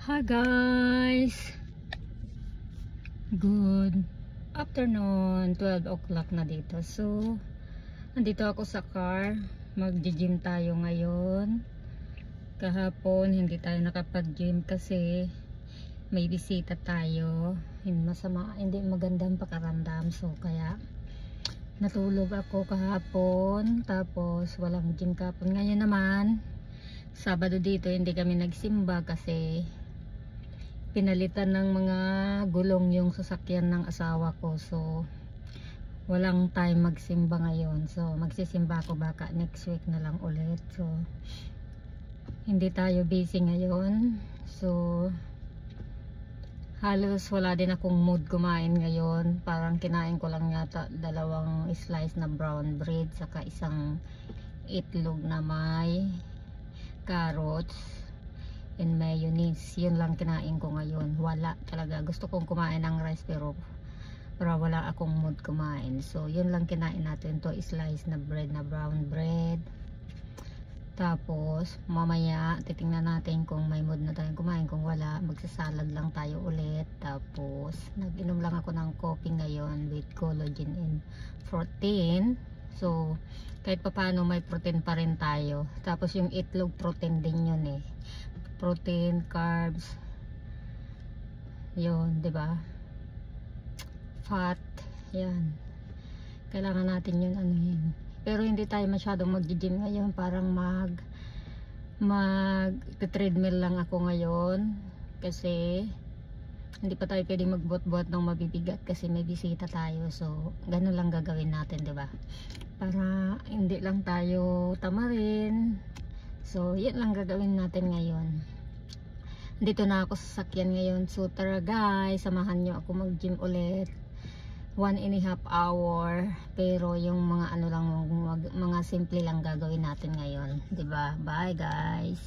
Hi guys, good afternoon. 12 o'clock na dito. So nandito ako sa car, mag-gym tayo ngayon. Kahapon hindi tayo nakapag-gym kasi may bisita tayo. Hindi magandang pakiramdam, so kaya natulog ako kahapon, tapos walang gym kahapon. Ngayon naman Sabado dito hindi kami nagsimba kasi pinalitan ng mga gulong yung sasakyan ng asawa ko, so walang time magsimba ngayon. So magsisimba ako baka next week na lang ulit. So hindi tayo busy ngayon, so halos wala din akong mood kumain ngayon. Parang kinain ko lang yata 2 slice na brown bread saka isang itlog na may carrots and mayonnaise. Yun lang kinain ko ngayon. Wala talaga, gusto kong kumain ng rice pero wala akong mood kumain. So yun lang kinain natin, to slice na bread na brown bread. Tapos mamaya titingnan natin kung may mood na tayong kumain. Kung wala, magsasalad lang tayo ulit. Tapos nag-inom lang ako ng coffee ngayon with collagen and protein. So kahit papaano may protein pa rin tayo. Tapos yung itlog protein din yun eh. Protein, carbs, yun, 'di ba? Fat, yan. Kailangan natin yun anuhin. Pero hindi tayo masyadong mag-gym ngayon, parang mag-treadmill lang ako ngayon kasi hindi pa tayo pwedeng magbuhat-buhat ng mabibigat kasi may bisita tayo. So ganun lang gagawin natin, 'di ba? Para hindi lang tayo tamarin. So yun lang gagawin natin ngayon. Dito na ako sa sasakyan ngayon. So tara guys, samahan nyo ako mag-gym ulit. 1.5 hour. Pero yung mga ano lang, mga simple lang gagawin natin ngayon, 'di ba? Bye guys.